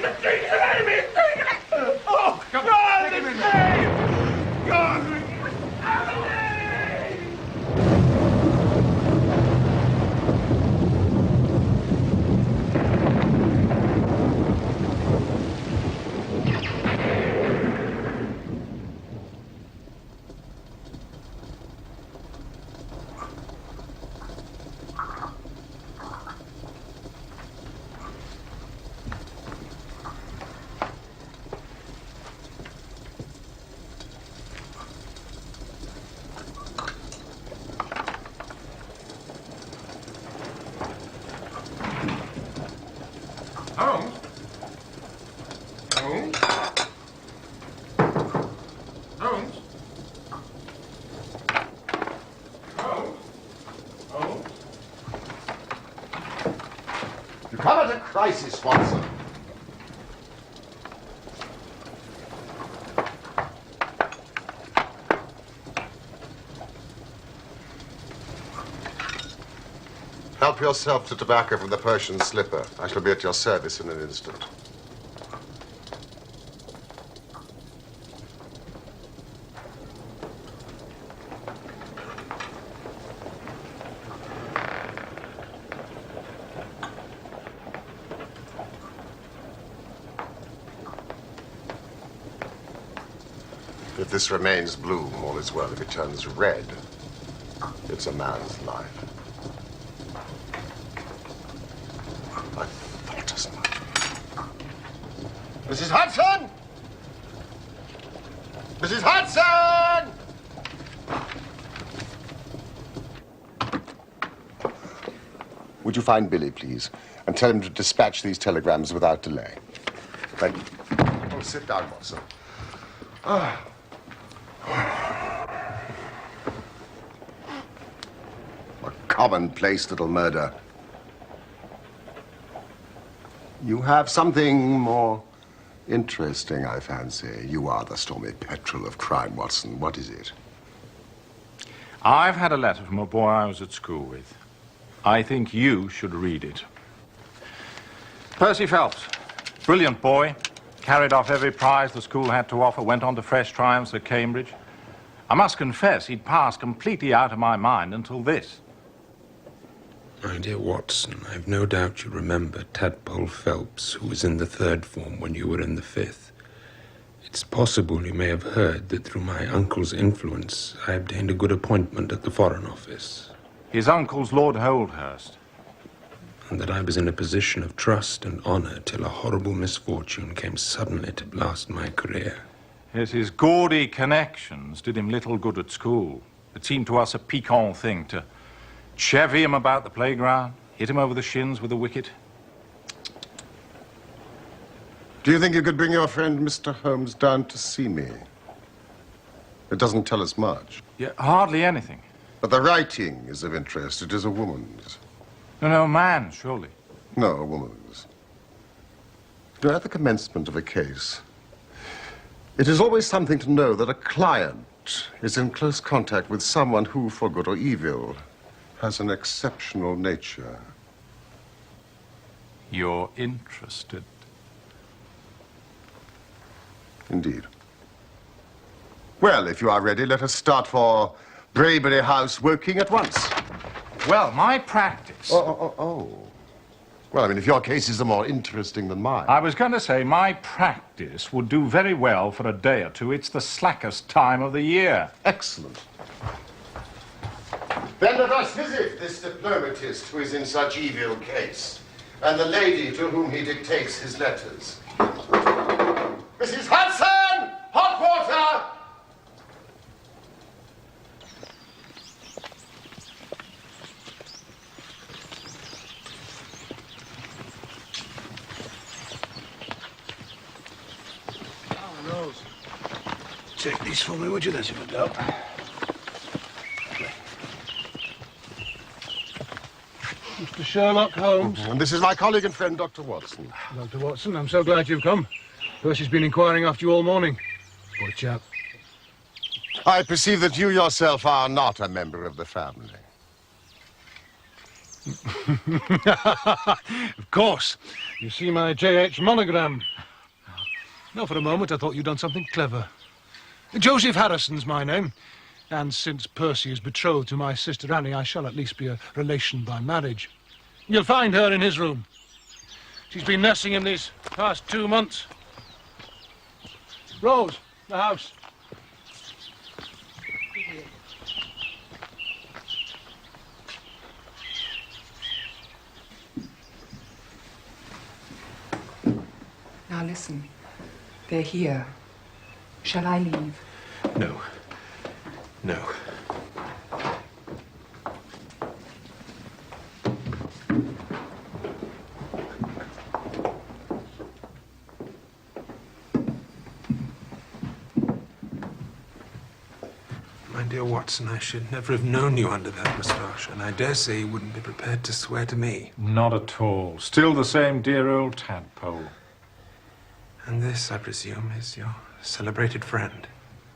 Take the thing, the enemy! Oh, God, the thing! God! Holmes? Holmes? Holmes? Holmes? Holmes? You come at a crisis, Watson. Help yourself to tobacco from the Persian slipper. I shall be at your service in an instant. If this remains blue, all is well. If it turns red, it's a man's life. I thought as much. Mrs. Hudson! Mrs. Hudson! Would you find Billy, please, and tell him to dispatch these telegrams without delay? Thank you. Oh, sit down, Watson. Ah. A commonplace little murder. You have something more interesting, I fancy. You are the stormy petrel of crime, Watson. What is it? I've had a letter from a boy I was at school with. I think you should read it. Percy Phelps, brilliant boy, carried off every prize the school had to offer, went on to fresh triumphs at Cambridge. I must confess, he'd passed completely out of my mind until this. My dear Watson, I've no doubt you remember Tadpole Phelps, who was in the 3rd form when you were in the 5th. It's possible you may have heard that through my uncle's influence, I obtained a good appointment at the Foreign Office. His uncle's Lord Holdhurst. And that I was in a position of trust and honor till a horrible misfortune came suddenly to blast my career. Yes, his gaudy connections did him little good at school. It seemed to us a piquant thing to chevy him about the playground, hit him over the shins with a wicket. Do you think you could bring your friend Mr. Holmes down to see me? It doesn't tell us much. Yeah, hardly anything. But the writing is of interest. It is a woman's. No, man, surely. No, a woman's. You're at the commencement of a case. It is always something to know that a client is in close contact with someone who, for good or evil, has an exceptional nature. You're interested. Indeed. Well, if you are ready, let us start for Braybury House, Woking at once. Well, my practice... Oh. Well, I mean, if your case is more interesting than mine... I was going to say, my practice would do very well for a day or two. It's the slackest time of the year. Excellent. Then let us visit this diplomatist who is in such evil case, and the lady to whom he dictates his letters. Mrs. Hudson! Hot water! Rose, take these for me, would you? That's a good help. Mr. Sherlock Holmes. And this is my colleague and friend, Dr. Watson. Dr. Watson, I'm so glad you've come. Percy's been inquiring after you all morning. Poor chap. I perceive that you yourself are not a member of the family. Of course. You see my JH monogram. No, for a moment I thought you'd done something clever. Joseph Harrison's my name. And since Percy is betrothed to my sister Annie, I shall at least be a relation by marriage. You'll find her in his room. She's been nursing him these past 2 months. Rose, the house. Now listen, they're here. Shall I leave? No. No. My dear Watson, I should never have known you under that moustache, and I dare say you wouldn't be prepared to swear to me. Not at all. Still the same dear old tadpole. And this, I presume, is your celebrated friend.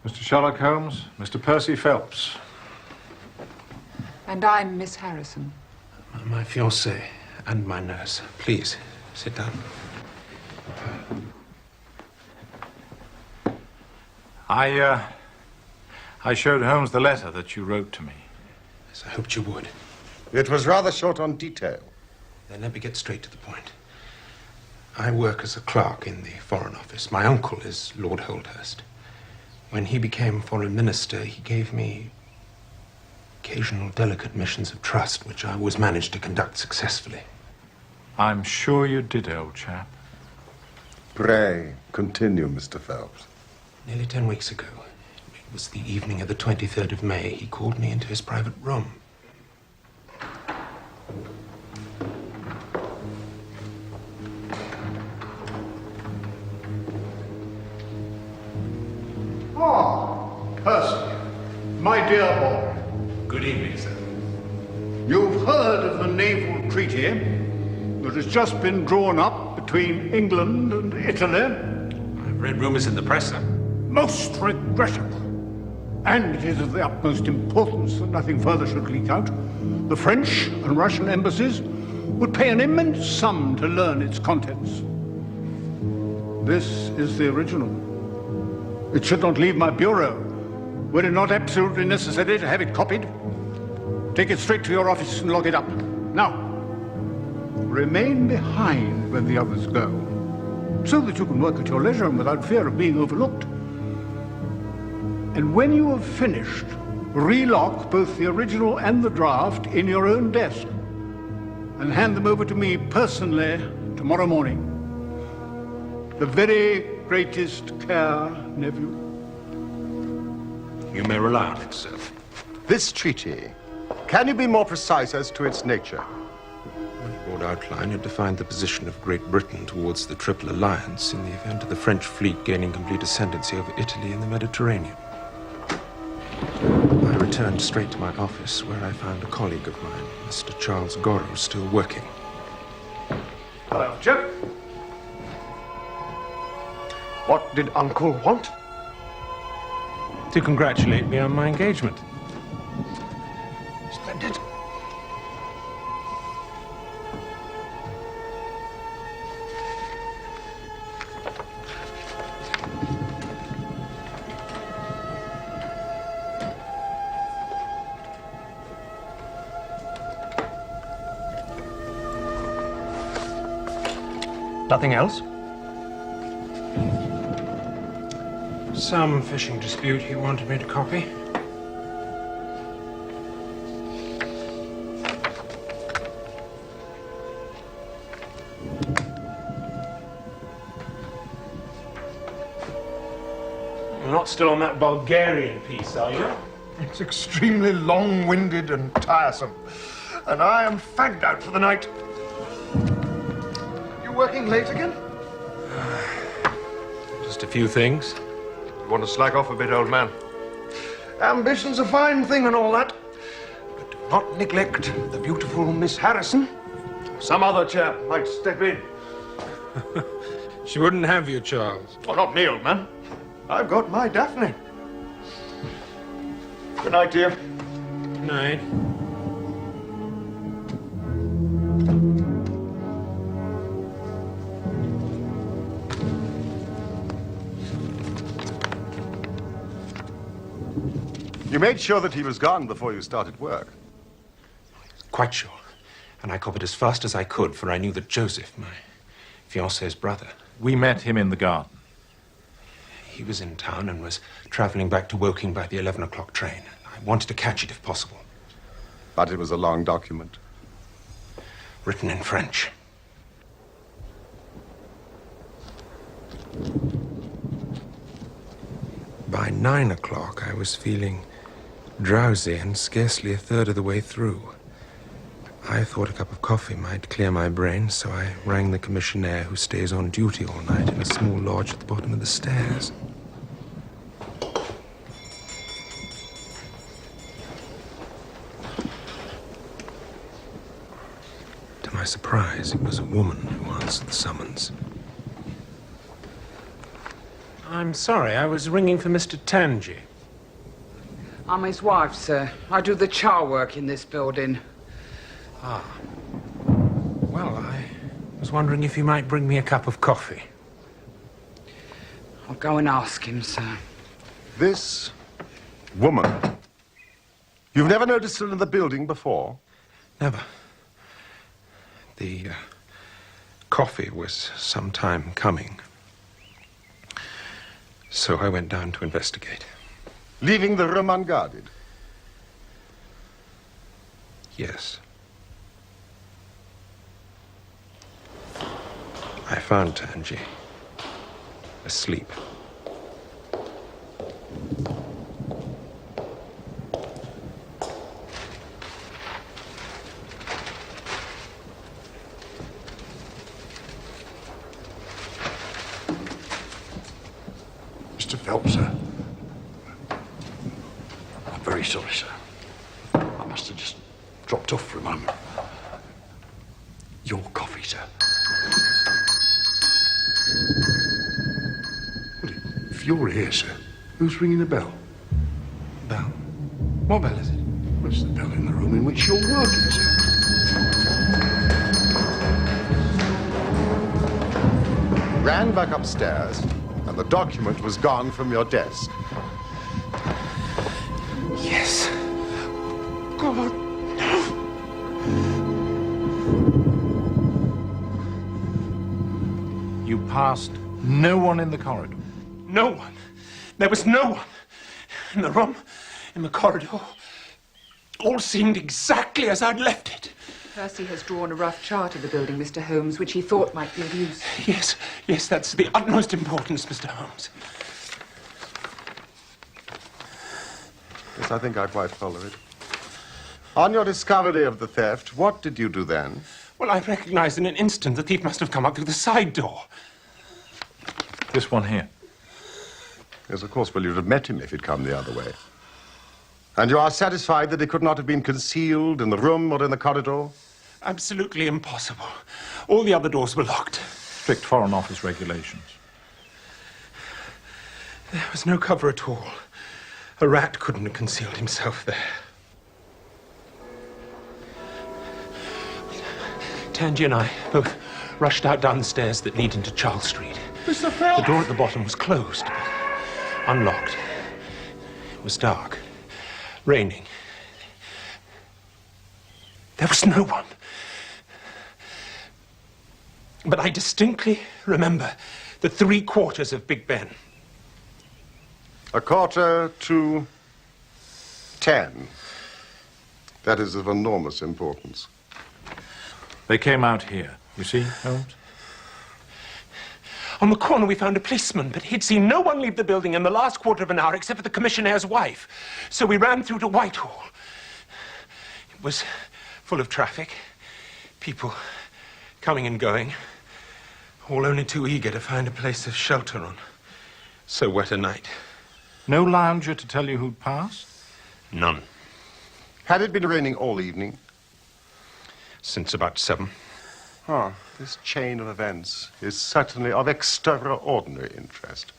Mr. Sherlock Holmes, Mr. Percy Phelps. And I'm Miss Harrison. My fiancée and my nurse. Please, sit down. I showed Holmes the letter that you wrote to me. Yes, I hoped you would. It was rather short on detail. Then let me get straight to the point. I work as a clerk in the Foreign Office. My uncle is Lord Holdhurst. When he became Foreign Minister, he gave me occasional delicate missions of trust, which I always managed to conduct successfully. I'm sure you did, old chap. Pray, continue, Mr. Phelps. Nearly 10 weeks ago, it was the evening of the 23rd of May, he called me into his private room. Percy, my dear boy. Good evening, sir. You've heard of the naval treaty that has just been drawn up between England and Italy? I've read rumors in the press, sir. Most regrettable. And it is of the utmost importance that nothing further should leak out. The French and Russian embassies would pay an immense sum to learn its contents. This is the original. It should not leave my bureau. Were it not absolutely necessary to have it copied, take it straight to your office and lock it up. Now, remain behind when the others go, so that you can work at your leisure and without fear of being overlooked. And when you have finished, relock both the original and the draft in your own desk and hand them over to me personally tomorrow morning. The very greatest care, nephew. You may rely on it, sir. This treaty, can you be more precise as to its nature? One broad outline, it defined the position of Great Britain towards the Triple Alliance in the event of the French fleet gaining complete ascendancy over Italy in the Mediterranean. I returned straight to my office, where I found a colleague of mine, Mr. Charles Gorrow, still working. Hello, Joe. What did Uncle want? To congratulate me on my engagement. Splendid. Nothing else? Some fishing dispute he wanted me to copy. You're not still on that Bulgarian piece, are you? It's extremely long-winded and tiresome, and I am fagged out for the night. You working late again? Just a few things. You want to slack off a bit, old man? Ambition's a fine thing and all that, but do not neglect the beautiful Miss Harrison. Some other chap might step in. She wouldn't have you, Charles. Oh, not me, old man. I've got my Daphne. Good night, dear. Good night. made sure that he was gone before you started work? Quite sure. And I copied as fast as I could, for I knew that Joseph, my fiancé's brother... We met him in the garden. He was in town and was traveling back to Woking by the 11 o'clock train. I wanted to catch it if possible. But it was a long document. Written in French. By 9 o'clock, I was feeling drowsy and scarcely a third of the way through. I thought a cup of coffee might clear my brain, so I rang the commissionaire who stays on duty all night in a small lodge at the bottom of the stairs. To my surprise, it was a woman who answered the summons. I'm sorry, I was ringing for Mr. Tangi. I'm his wife, sir. I do the char work in this building. Ah. Well, I was wondering if you might bring me a cup of coffee. I'll go and ask him, sir. This woman. You've never noticed her in the building before? Never. The coffee was some time coming. So I went down to investigate. Leaving the room unguarded? Yes. I found Tangi asleep. Mr. Phelps, sir. I'm very sorry, sir. I must have just dropped off for a moment. Your coffee, sir. Well, if you're here, sir, who's ringing the bell? Bell? What bell is it? Well, it's the bell in the room in which you're working, sir. Ran back upstairs, and the document was gone from your desk. Yes. God. You passed no one in the corridor. No one. There was no one. In the room, in the corridor. All seemed exactly as I'd left it. Percy has drawn a rough chart of the building, Mr. Holmes, which he thought might be of use. Yes, that's the utmost importance, Mr. Holmes. Yes, I think I quite follow it. On your discovery of the theft, what did you do then? Well, I recognized in an instant the thief must have come up through the side door. This one here. Yes, of course. Well, you'd have met him if he'd come the other way. And you are satisfied that he could not have been concealed in the room or in the corridor? Absolutely impossible. All the other doors were locked. Strict Foreign Office regulations. There was no cover at all. A rat couldn't have concealed himself there. Tangi and I both rushed out down the stairs that lead into Charles Street. Mr. Phelps! The door at the bottom was closed, but unlocked. It was dark. Raining. There was no one. But I distinctly remember the 3/4 of Big Ben. 9:45. That is of enormous importance. They came out here, you see, Holmes? On the corner, we found a policeman, but he'd seen no one leave the building in the last quarter of an hour except for the commissionaire's wife. So we ran through to Whitehall. It was full of traffic, people coming and going, all only too eager to find a place of shelter on so wet a night. No lounger to tell you who'd passed? None. Had it been raining all evening? Since about 7. This chain of events is certainly of extraordinary interest.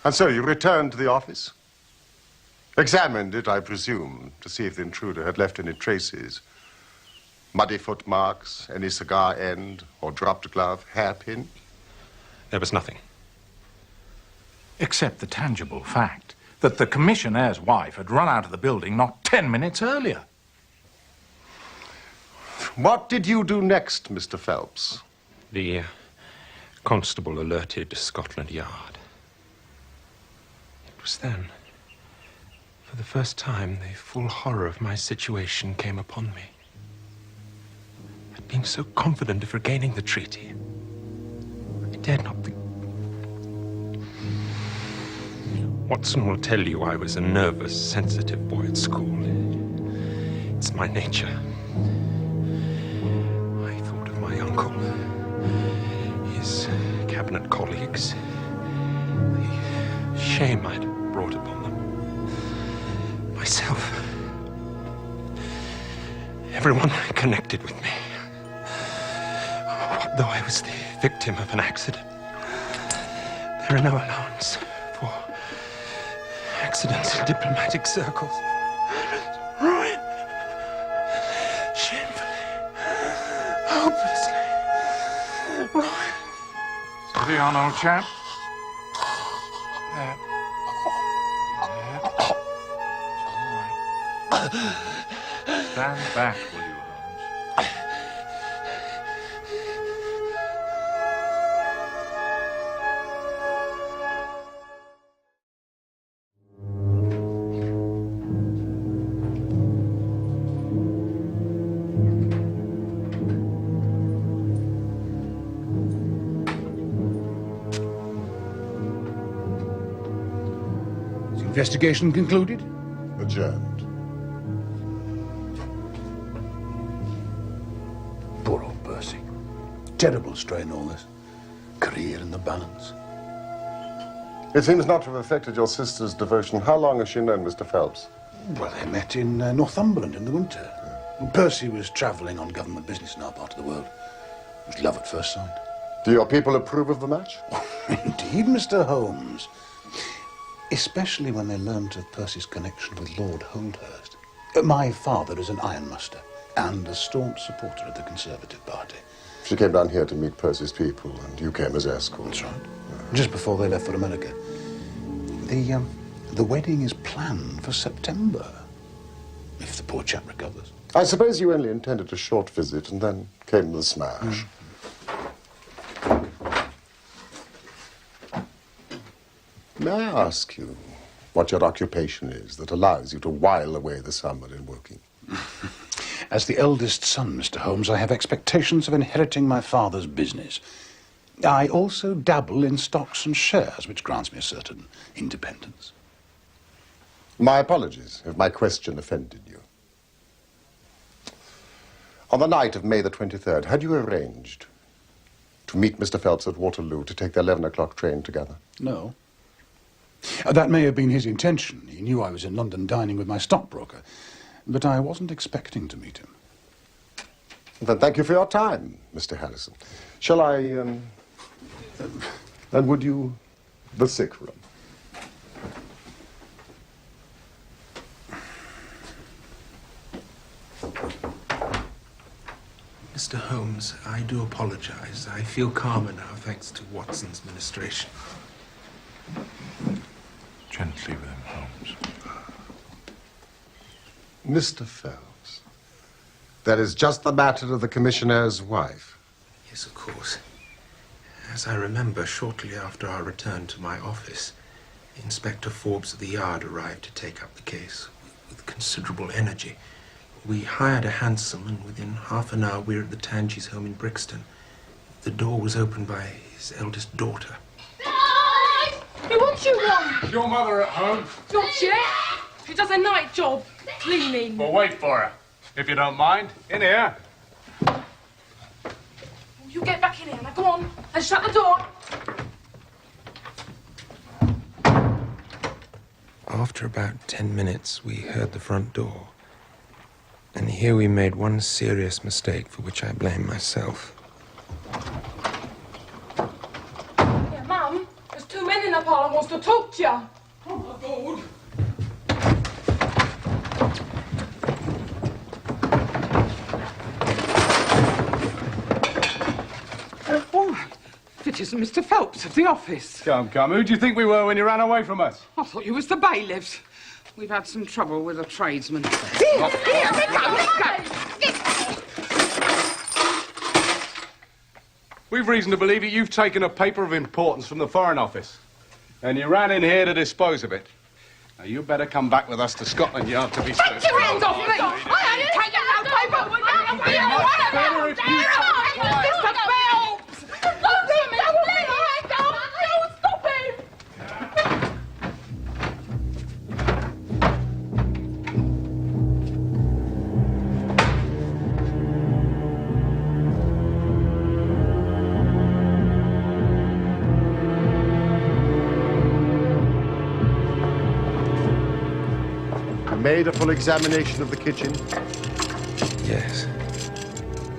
And so you returned to the office? Examined it, I presume, to see if the intruder had left any traces. Muddy footmarks, any cigar end, or dropped glove, hairpin? There was nothing. Except the tangible fact that the commissionaire's wife had run out of the building not 10 minutes earlier. What did you do next, Mr. Phelps? The constable alerted Scotland Yard. It was then, for the first time, the full horror of my situation came upon me. I'd been so confident of regaining the treaty. I dared not think. Watson will tell you I was a nervous, sensitive boy at school. It's my nature. I thought of my uncle, his cabinet colleagues, the shame I'd brought upon them, myself, everyone connected with me. What though I was the victim of an accident? There are no allowance for accidents in diplomatic circles. Ruin. Shamefully. Hopelessly. Ruin. Steady on, old chap. There. There. All right. Stand back, will you, Holmes? Is the investigation concluded? Adjourned. Poor old Percy. Terrible strain, all this. Career in the balance. It seems not to have affected your sister's devotion. How long has she known Mr. Phelps? Well, they met in Northumberland in the winter. Percy was travelling on government business in our part of the world. It was love at first sight. Do your people approve of the match? Indeed, Mr. Holmes. Especially when they learnt of Percy's connection with Lord Holdhurst. My father is an ironmaster and a staunch supporter of the Conservative Party. She came down here to meet Percy's people, and you came as escort. That's right. Just before they left for America. The wedding is planned for September, if the poor chap recovers. I suppose you only intended a short visit, and then came the smash. May I ask you what your occupation is that allows you to while away the summer in working? As the eldest son, Mr. Holmes, I have expectations of inheriting my father's business. I also dabble in stocks and shares, which grants me a certain independence. My apologies if my question offended you. On the night of May the 23rd, had you arranged to meet Mr. Phelps at Waterloo to take the 11 o'clock train together? No. That may have been his intention. He knew I was in London dining with my stockbroker. But I wasn't expecting to meet him. Then thank you for your time, Mr. Harrison. Shall I, and would you, the sick room? Mr. Holmes, I do apologize. I feel calmer now, thanks to Watson's ministration. Gently with him, Holmes. Mr. Phelps, that is just the matter of the commissionaire's wife. Yes, of course. As I remember, shortly after our return to my office, Inspector Forbes of the Yard arrived to take up the case with considerable energy. We hired a hansom, and within half an hour we were at the Tangys' home in Brixton. The door was opened by his eldest daughter. Hey, what you want? Is your mother at home? Not yet. She does a night job, cleaning. Well, wait for her, if you don't mind. In here. You get back in here. Now go on and shut the door. After about 10 minutes, we heard the front door. And here we made one serious mistake for which I blame myself. Yeah, Mum, there's two men in the parlour wants to talk to you. Oh, my God. All right. It isn't Mr. Phelps of the office. Come, who do you think we were when you ran away from us? I thought you was the bailiffs. We've had some trouble with a tradesman. We've reason to believe that you've taken a paper of importance from the Foreign Office. And you ran in here to dispose of it. Now, you better come back with us to Scotland Yard to be served. Take your hands off me! I ain't taking no paper! Mr. Phelps! Don't let me go! You stop him! Made a full examination of the kitchen? Yes.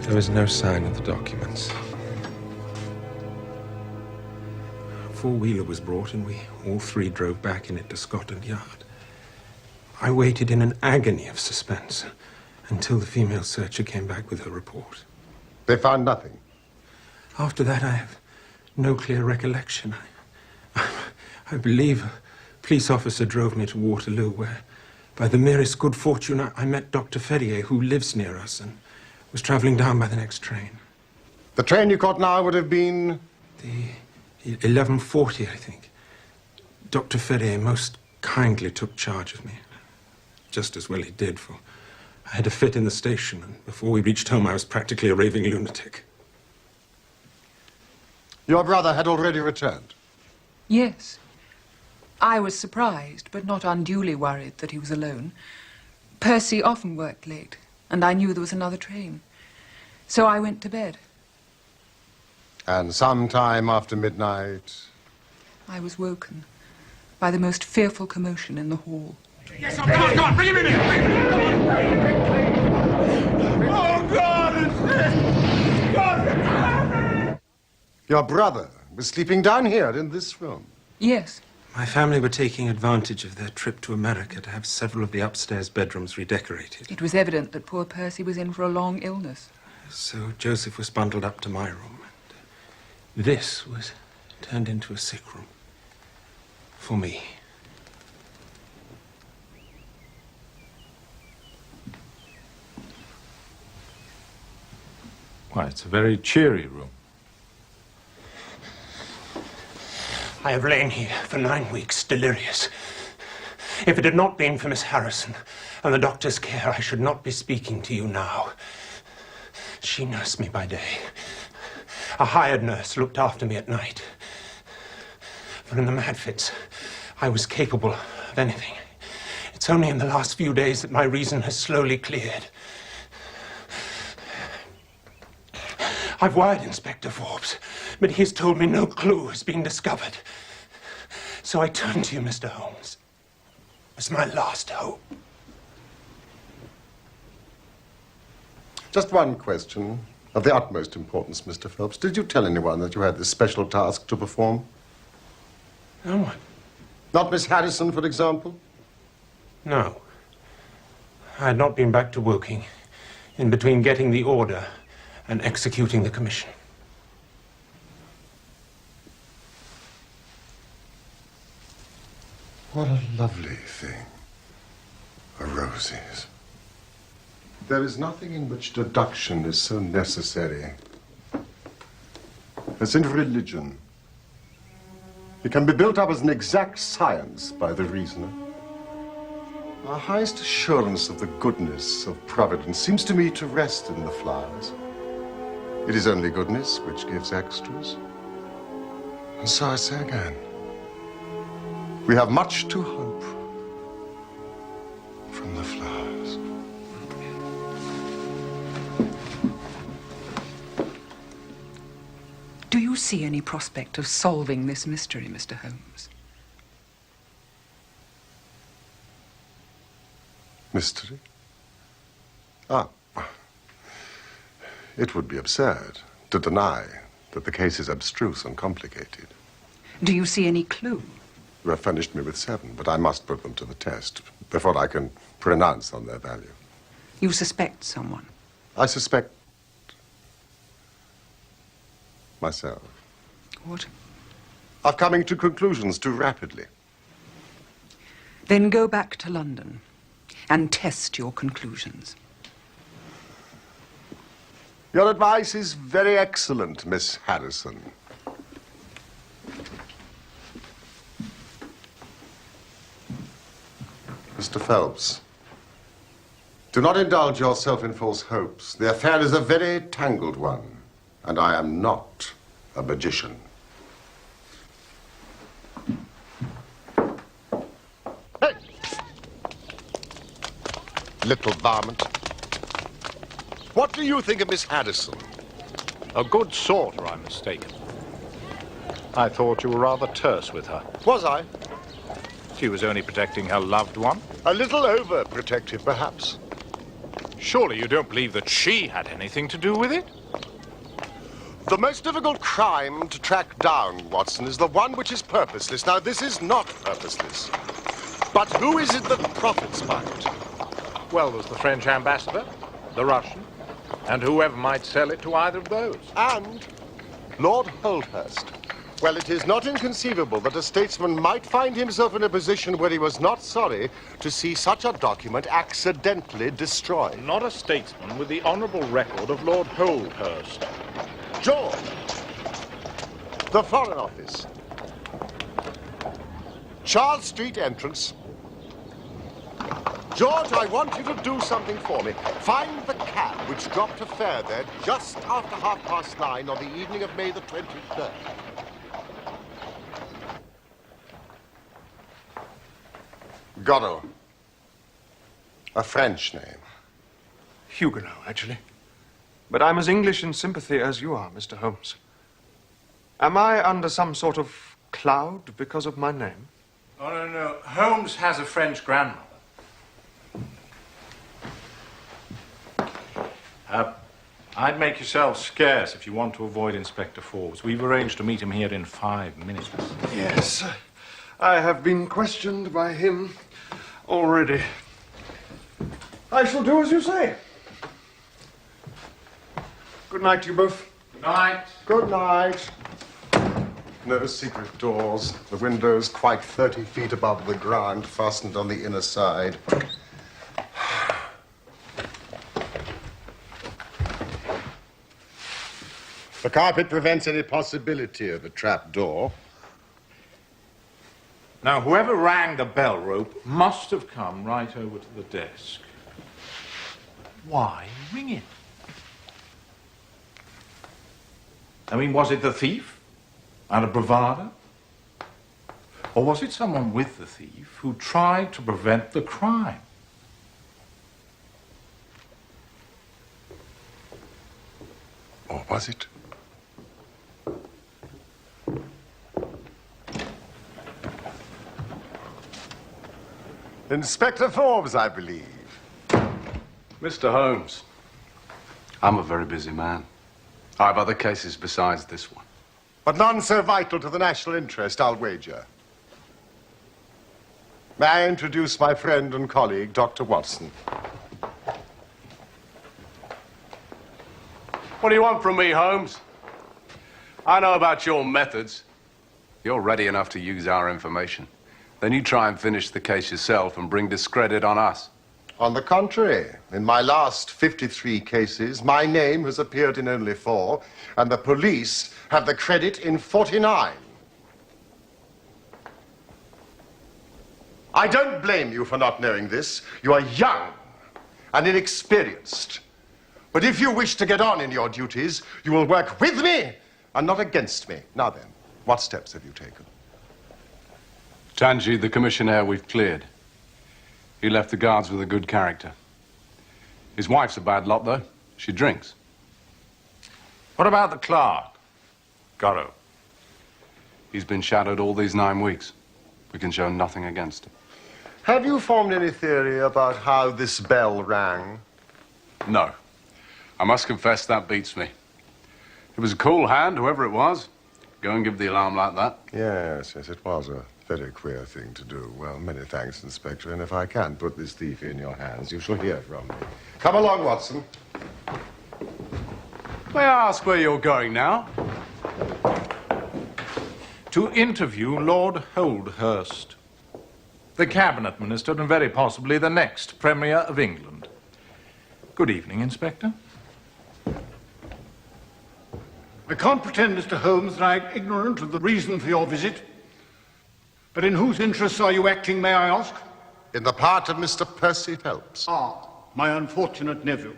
There was no sign of the documents. A four-wheeler was brought and we all three drove back in it to Scotland Yard. I waited in an agony of suspense until the female searcher came back with her report. They found nothing. After that, I have no clear recollection. I believe a police officer drove me to Waterloo, where, by the merest good fortune, I met Dr. Ferrier, who lives near us and was traveling down by the next train. The train you caught now would have been? The 11:40, I think. Dr. Ferrier most kindly took charge of me. Just as well he did, for I had a fit in the station, and before we reached home, I was practically a raving lunatic. Your brother had already returned? Yes. I was surprised, but not unduly worried that he was alone. Percy often worked late, and I knew there was another train. So I went to bed. And sometime after midnight? I was woken by the most fearful commotion in the hall. Yes, come on, bring him in here! Oh, God! God! Your brother was sleeping down here in this room? Yes. My family were taking advantage of their trip to America to have several of the upstairs bedrooms redecorated. It was evident that poor Percy was in for a long illness. So Joseph was bundled up to my room. And this was turned into a sick room. For me. Why, it's a very cheery room. I have lain here for 9 weeks, delirious. If it had not been for Miss Harrison and the doctor's care, I should not be speaking to you now. She nursed me by day. A hired nurse looked after me at night. But in the mad fits, I was capable of anything. It's only in the last few days that my reason has slowly cleared. I've wired Inspector Forbes, but he has told me no clue has been discovered. So I turn to you, Mr. Holmes. It's my last hope. Just one question of the utmost importance, Mr. Phelps. Did you tell anyone that you had this special task to perform? No one. Not Miss Harrison, for example? No. I had not been back to Woking in between getting the order and executing the commission. What a lovely thing, a rose is. There is nothing in which deduction is so necessary as in religion. It can be built up as an exact science by the reasoner. Our highest assurance of the goodness of Providence seems to me to rest in the flowers. It is only goodness which gives extras. And so I say again, we have much to hope from the flowers. Do you see any prospect of solving this mystery, Mr. Holmes? Mystery? Ah. It would be absurd to deny that the case is abstruse and complicated. Do you see any clue? You have furnished me with 7, but I must put them to the test before I can pronounce on their value. You suspect someone? I suspect myself. What? Of coming to conclusions too rapidly. Then go back to London and test your conclusions. Your advice is very excellent, Miss Harrison. Mr. Phelps, do not indulge yourself in false hopes. The affair is a very tangled one, and I am not a magician. Hey! Little varmint. What do you think of Miss Harrison? A good sort, or I'm mistaken. I thought you were rather terse with her. Was I? She was only protecting her loved one. A little overprotective, perhaps. Surely you don't believe that she had anything to do with it? The most difficult crime to track down, Watson, is the one which is purposeless. Now, this is not purposeless. But who is it that profits by it? Well, there's the French ambassador, the Russian, and whoever might sell it to either of those. And Lord Holdhurst. Well, it is not inconceivable that a statesman might find himself in a position where he was not sorry to see such a document accidentally destroyed. Not a statesman with the honourable record of Lord Holdhurst. George, the Foreign Office. Charles Street entrance. George, I want you to do something for me. Find the cab which dropped a fare there just after 9:30 on the evening of May the 23rd. Godot. A French name. Huguenot, actually. But I'm as English in sympathy as you are, Mr. Holmes. Am I under some sort of cloud because of my name? Oh, no. Holmes has a French grandmother. I'd make yourself scarce if you want to avoid Inspector Forbes. We've arranged to meet him here in 5 minutes. Yes. I have been questioned by him already. I shall do as you say. Good night to you both. Good night. Good night. No secret doors. The windows quite 30 feet above the ground, fastened on the inner side. The carpet prevents any possibility of a trap door. Now, whoever rang the bell rope must have come right over to the desk. Why ring it? I mean, was it the thief out of bravado? Or was it someone with the thief who tried to prevent the crime? Or was it? Inspector Forbes, I believe. Mr. Holmes, I'm a very busy man. I have other cases besides this one. But none so vital to the national interest, I'll wager. May I introduce my friend and colleague, Dr. Watson? What do you want from me, Holmes? I know about your methods. You're ready enough to use our information. Then you try and finish the case yourself and bring discredit on us. On the contrary, in my last 53 cases, my name has appeared in only 4, and the police have the credit in 49. I don't blame you for not knowing this. You are young and inexperienced. But if you wish to get on in your duties, you will work with me and not against me. Now then, what steps have you taken? Tanji, the commissionaire we've cleared. He left the guards with a good character. His wife's a bad lot, though. She drinks. What about the clerk? Godot. He's been shadowed all these 9 weeks. We can show nothing against him. Have you formed any theory about how this bell rang? No. I must confess that beats me. It was a cool hand, whoever it was. Go and give the alarm like that. Yes, it was a very queer thing to do. Well, many thanks, Inspector, and if I can put this thief in your hands, you shall hear from me. Come along, Watson. May I ask where you're going now? to interview Lord Holdhurst, the cabinet minister and very possibly the next Premier of England. Good evening, Inspector. I can't pretend, Mr. Holmes, that I'm ignorant of the reason for your visit. But in whose interests are you acting, may I ask? In the part of Mr. Percy Phelps. Ah, my unfortunate nephew.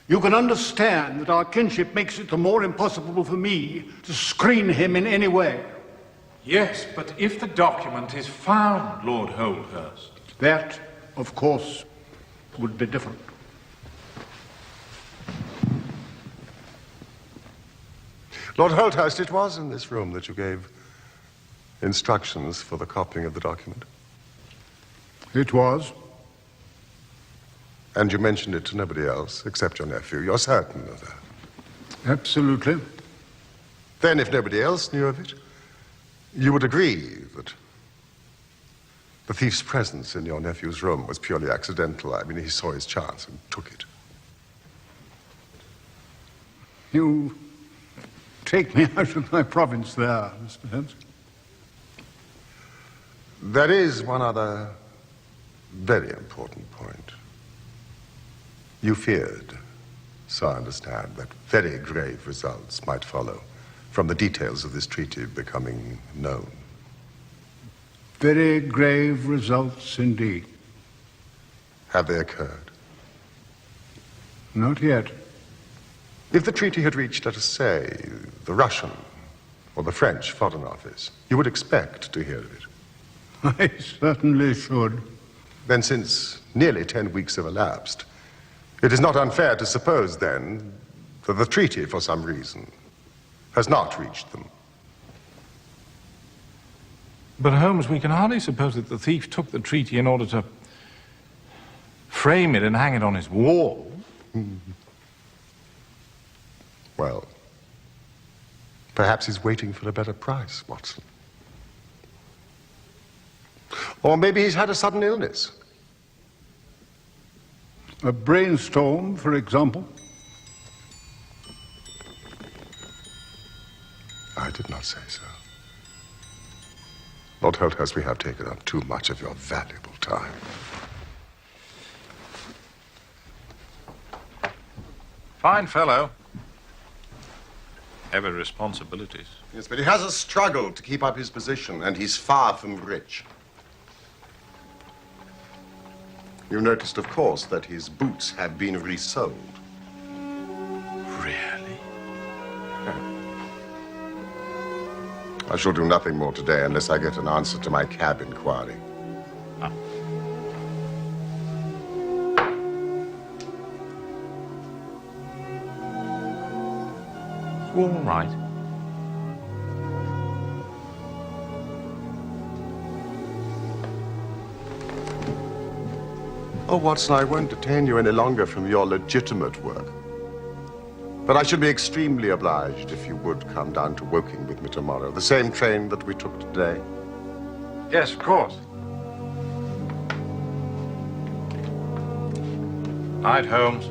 You can understand that our kinship makes it the more impossible for me to screen him in any way. Yes, but if the document is found, Lord Holdhurst... That, of course, would be different. Lord Holdhurst, it was in this room that you gave instructions for the copying of the document. It was. And you mentioned it to nobody else except your nephew. You're certain of that? Absolutely. Then, if nobody else knew of it, you would agree that the thief's presence in your nephew's room was purely accidental. I mean, he saw his chance and took it. You take me out of my province there, Mr. Holmes. There is one other very important point. You feared, so I understand, that very grave results might follow from the details of this treaty becoming known. Very grave results indeed. Have they occurred? Not yet. If the treaty had reached, let us say, the Russian or the French Foreign Office, you would expect to hear of it. I certainly should. Then, since nearly 10 weeks have elapsed, it is not unfair to suppose, then, that the treaty, for some reason, has not reached them. But, Holmes, we can hardly suppose that the thief took the treaty in order to frame it and hang it on his wall. Well, perhaps he's waiting for a better price, Watson. Or maybe he's had a sudden illness. A brainstorm, for example. I did not say so. Lord Holdhurst, we have taken up too much of your valuable time. Fine fellow. Heavy responsibilities. Yes, but he has a struggle to keep up his position, and he's far from rich. You noticed, of course, that his boots have been resold. Really? I shall do nothing more today unless I get an answer to my cab inquiry. Ah. All right. Oh, Watson, I won't detain you any longer from your legitimate work. But I should be extremely obliged if you would come down to Woking with me tomorrow. The same train that we took today. Yes, of course. Night, Holmes.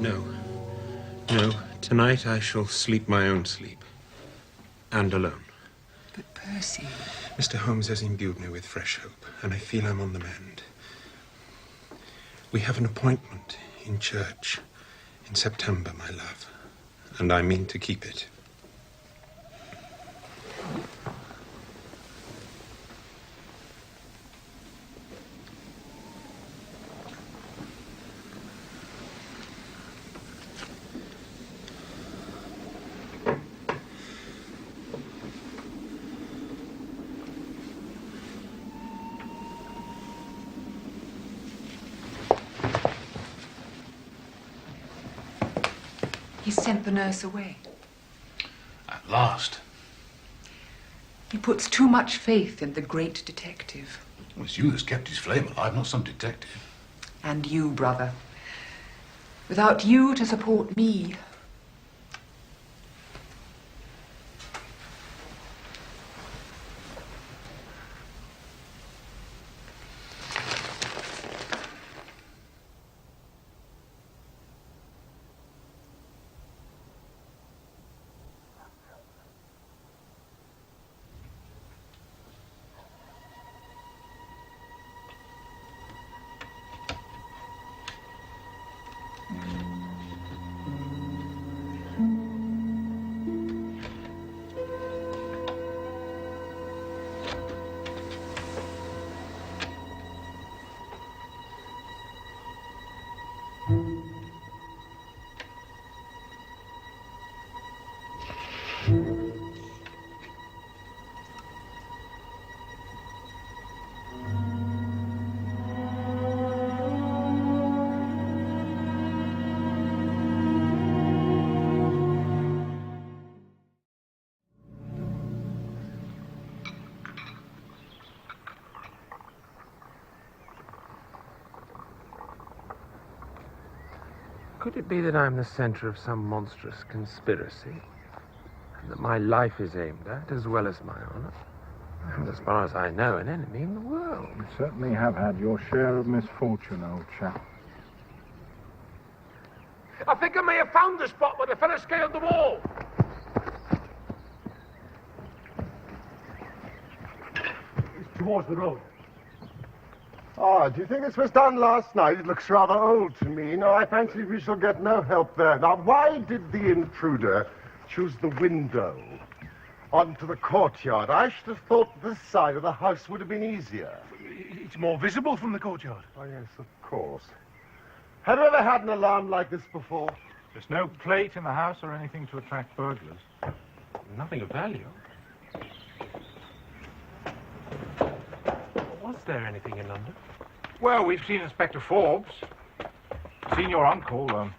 No. No. Tonight I shall sleep my own sleep. And alone. But Percy... Mr. Holmes has imbued me with fresh hope, and I feel I'm on the mend. We have an appointment in church in September, my love, and I mean to keep it. He sent the nurse away. At last. He puts too much faith in the great detective. Well, it's you that's kept his flame alive, not some detective. And you, brother. Without you to support me... Could it be that I'm the center of some monstrous conspiracy? And that my life is aimed at, as well as my honor? And as far as I know, an enemy in the world. You certainly have had your share of misfortune, old chap. I think I may have found the spot where the fella scaled the wall. It's towards the road. Oh, do you think this was done last night? It looks rather old to me. No, I fancy we shall get no help there. Now, why did the intruder choose the window onto the courtyard? I should have thought this side of the house would have been easier. It's more visible from the courtyard. Oh, yes, of course. Have you ever had an alarm like this before? There's no plate in the house or anything to attract burglars. Nothing of value. Was there anything in London? Well, we've seen Inspector Forbes. Seen your uncle.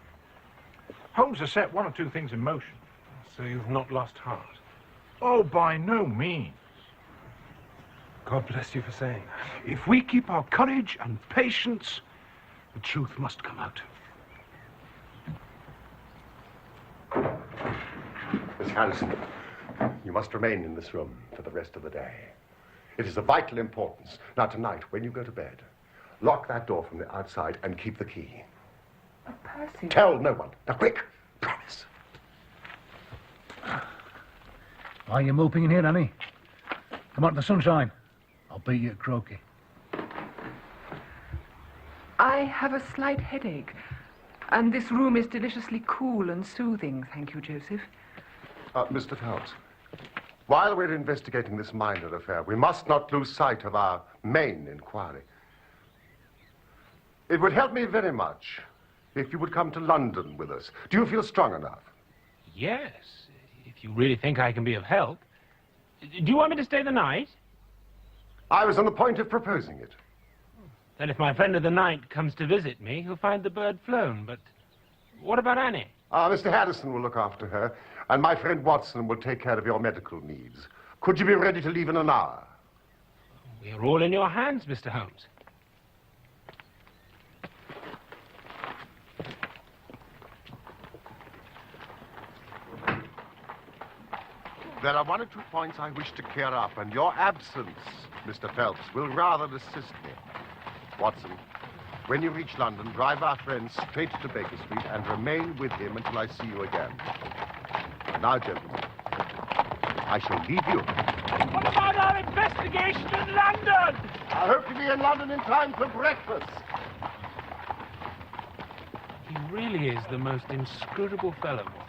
Holmes has set one or two things in motion. So you've not lost heart? Oh, by no means. God bless you for saying that. If we keep our courage and patience, the truth must come out. Miss Harrison, you must remain in this room for the rest of the day. It is of vital importance. Now, tonight, when you go to bed, lock that door from the outside and keep the key. Oh, Percy. Tell no one. Now, quick. Promise. Why are you moping in here, Annie? Come out in the sunshine. I'll beat you at croquet. I have a slight headache, and this room is deliciously cool and soothing, thank you, Joseph. Mr. Phelps, while we're investigating this minor affair, we must not lose sight of our main inquiry. It would help me very much if you would come to London with us. Do you feel strong enough? Yes, if you really think I can be of help. Do you want me to stay the night? I was on the point of proposing it. Then if my friend of the night comes to visit me, he'll find the bird flown. But what about Annie? Mr. Harrison will look after her, and my friend Watson will take care of your medical needs. Could you be ready to leave in an hour? We are all in your hands, Mr. Holmes. There are one or two points I wish to clear up, and your absence, Mr. Phelps, will rather assist me. Watson, when you reach London, drive our friend straight to Baker Street and remain with him until I see you again. Now, gentlemen, I shall leave you. What about our investigation in London? I hope to be in London in time for breakfast. He really is the most inscrutable fellow, Watson.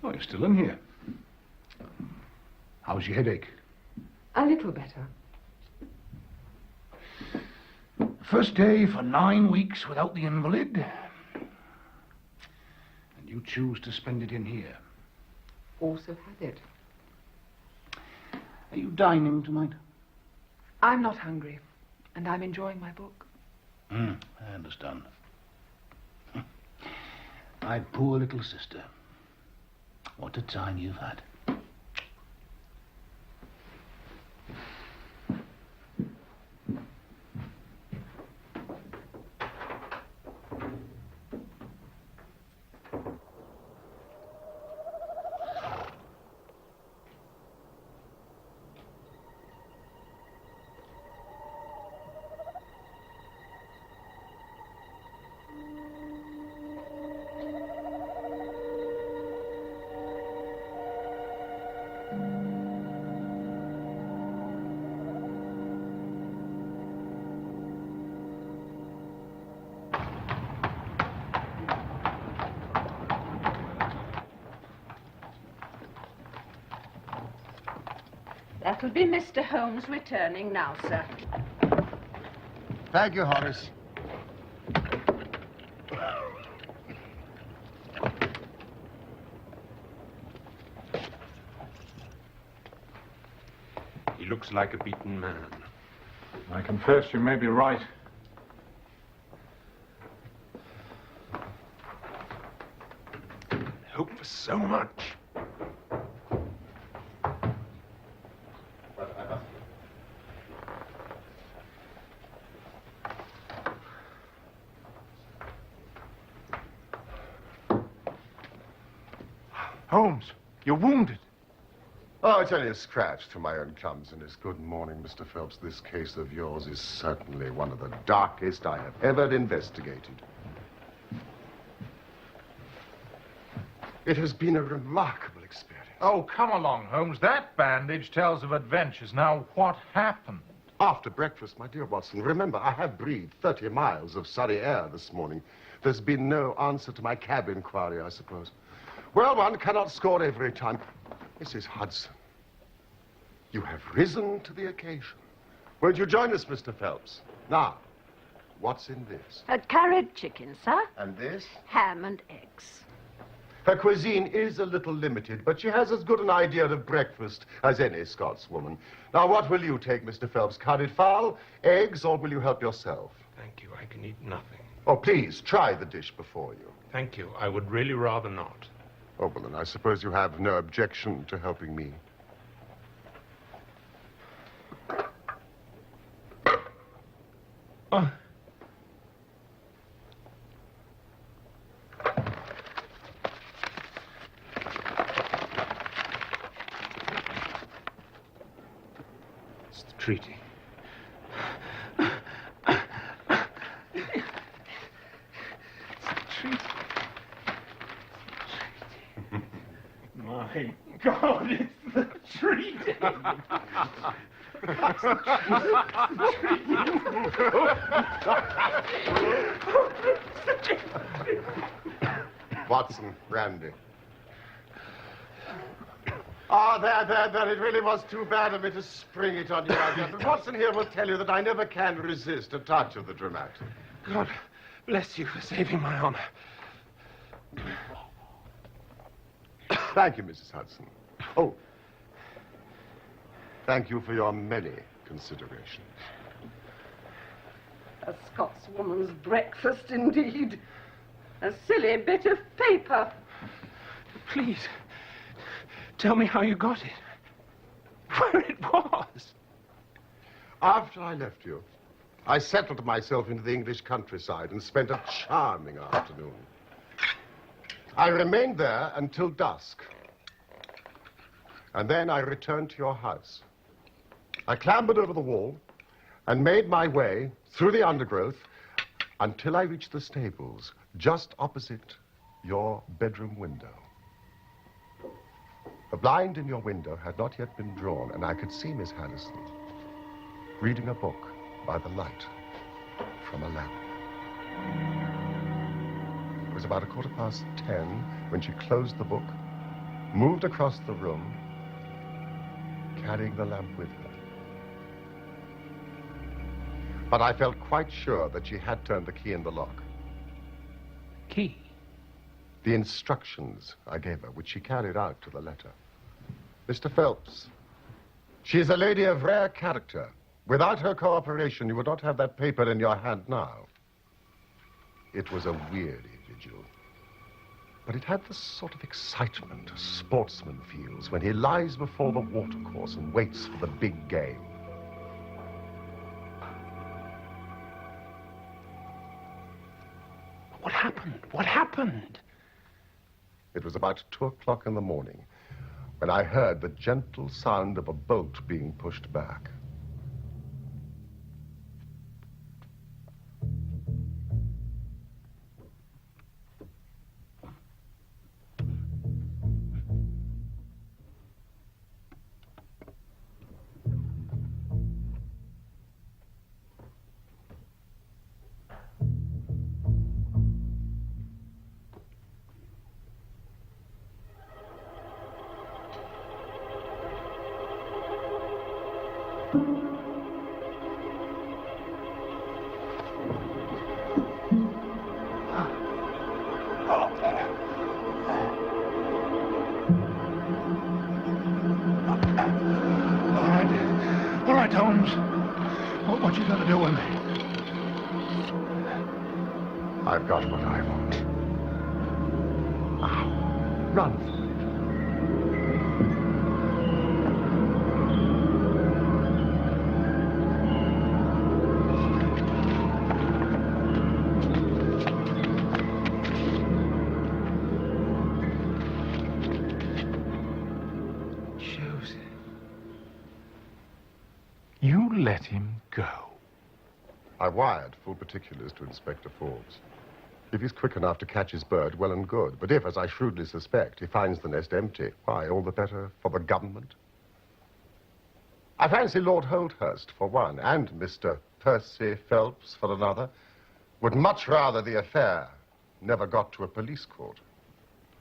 Oh, you're still in here. How's your headache? A little better. First day for 9 weeks without the invalid. And you choose to spend it in here. Also had it. Are you dining tonight? I'm not hungry, and I'm enjoying my book. I understand. My poor little sister. What a time you've had. That'll be Mr. Holmes returning now, sir. Thank you, Horace. He looks like a beaten man. I confess you may be right. I hope for so much. Holmes, you're wounded. Oh, it's only a scratch to my own clumsiness. Good morning, Mr. Phelps. This case of yours is certainly one of the darkest I have ever investigated. It has been a remarkable experience. Oh, come along, Holmes. That bandage tells of adventures. Now, what happened? After breakfast, my dear Watson, remember, I have breathed 30 miles of Surrey air this morning. There's been no answer to my cab inquiry, I suppose. Well, one cannot score every time. Mrs. Hudson, you have risen to the occasion. Won't you join us, Mr. Phelps? Now, what's in this? A carrot chicken, sir. And this? Ham and eggs. Her cuisine is a little limited, but she has as good an idea of breakfast as any Scotswoman. Now, what will you take, Mr. Phelps? Curried fowl, eggs, or will you help yourself? Thank you. I can eat nothing. Oh, please, try the dish before you. Thank you. I would really rather not. Oh, well, then I suppose you have no objection to helping me. Oh. It's the treaty. My God, it's the treaty. Watson, brandy. Ah, there. It really was too bad of me to spring it on you like that. But Watson here will tell you that I never can resist a touch of the dramatic. God bless you for saving my honor. Thank you, Mrs. Hudson. Oh, thank you for your many considerations. A Scotswoman's breakfast, indeed. A silly bit of paper. Please, tell me how you got it. Where it was. After I left you, I settled myself into the English countryside and spent a charming afternoon. I remained there until dusk. And then I returned to your house. I clambered over the wall and made my way through the undergrowth until I reached the stables just opposite your bedroom window. The blind in your window had not yet been drawn, and I could see Miss Harrison reading a book by the light from a lamp. It was about 10:15 when she closed the book, moved across the room, carrying the lamp with her. But I felt quite sure that she had turned the key in the lock. Key? The instructions I gave her, which she carried out to the letter. Mr. Phelps, she is a lady of rare character. Without her cooperation, you would not have that paper in your hand now. It was a weary vigil. But it had the sort of excitement a sportsman feels when he lies before the watercourse and waits for the big game. What happened? What happened? It was about 2 o'clock in the morning when I heard the gentle sound of a bolt being pushed back. Holmes. What you gonna do with me? I've got what I want. Now, run for it. You let him go. I wired full particulars to Inspector Forbes. If he's quick enough to catch his bird, well and good. But if, as I shrewdly suspect, he finds the nest empty, why, all the better for the government. I fancy Lord Holdhurst, for one, and Mr. Percy Phelps, for another, would much rather the affair never got to a police court.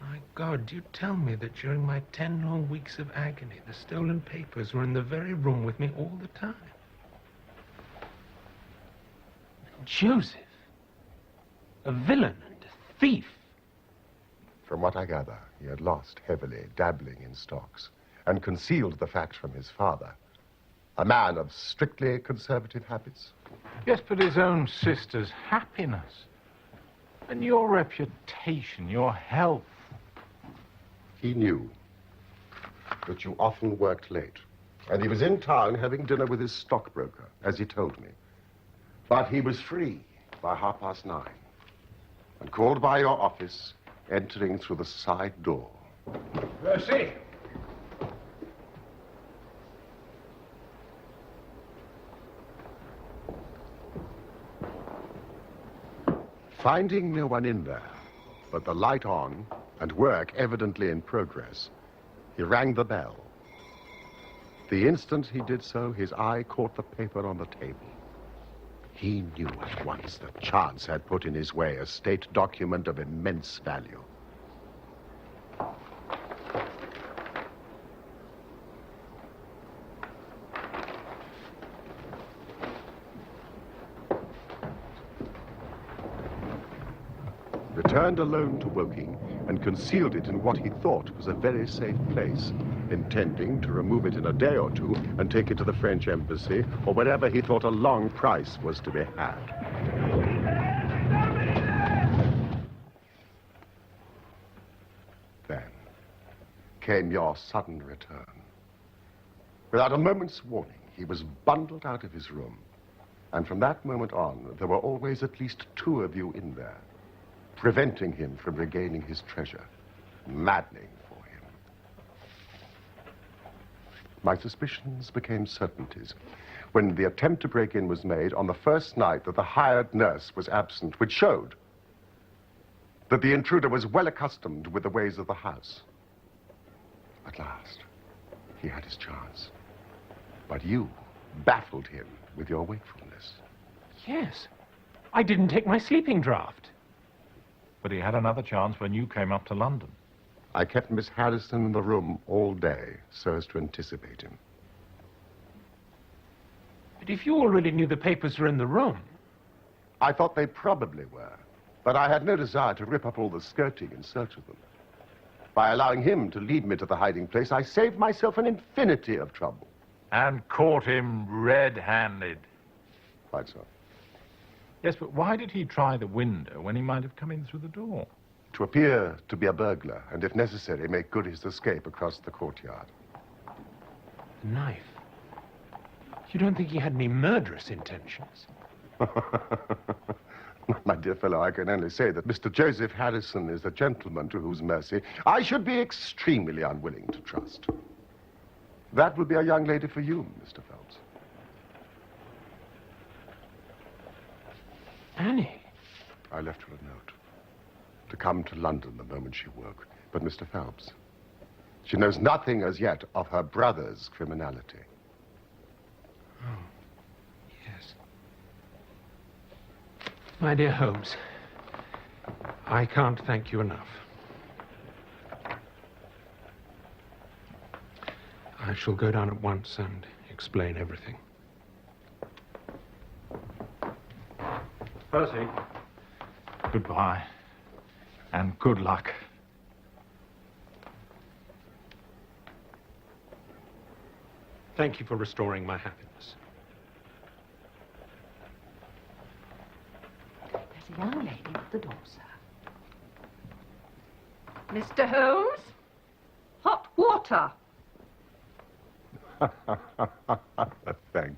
My God, you tell me that during my 10 long weeks of agony, the stolen papers were in the very room with me all the time. Joseph, a villain and a thief. From what I gather, he had lost heavily, dabbling in stocks, and concealed the fact from his father. A man of strictly conservative habits. Yes, but his own sister's happiness. And your reputation, your health. He knew that you often worked late, and he was in town having dinner with his stockbroker, as he told me. But he was free by 9:30, and called by your office, entering through the side door. Percy! Finding no one in there, but the light on and work evidently in progress, he rang the bell. The instant he did so, his eye caught the paper on the table. He knew at once that chance had put in his way a state document of immense value. Returned alone to Woking and concealed it in what he thought was a very safe place, intending to remove it in a day or two and take it to the French embassy or wherever he thought a long price was to be had. Then came your sudden return. Without a moment's warning, he was bundled out of his room, and from that moment on, there were always at least two of you in there, preventing him from regaining his treasure, maddening for him. My suspicions became certainties when the attempt to break in was made on the first night that the hired nurse was absent, which showed that the intruder was well accustomed with the ways of the house. At last, he had his chance. But you baffled him with your wakefulness. Yes. I didn't take my sleeping draught. But he had another chance when you came up to London. I kept Miss Harrison in the room all day so as to anticipate him. But if you already knew the papers were in the room... I thought they probably were, but I had no desire to rip up all the skirting in search of them. By allowing him to lead me to the hiding place, I saved myself an infinity of trouble. And caught him red-handed. Quite so. Yes, but why did he try the window when he might have come in through the door? To appear to be a burglar, and if necessary, make good his escape across the courtyard. The knife. You don't think he had any murderous intentions? My dear fellow, I can only say that Mr. Joseph Harrison is a gentleman to whose mercy I should be extremely unwilling to trust. That will be a young lady for you, Mr. Phelps. Annie? I left her a note to come to London the moment she woke. But, Mr. Phelps, she knows nothing as yet of her brother's criminality. Oh, yes. My dear Holmes, I can't thank you enough. I shall go down at once and explain everything. Percy, goodbye, and good luck. Thank you for restoring my happiness. a young lady at the door, sir. Mr. Holmes? Hot water. Thank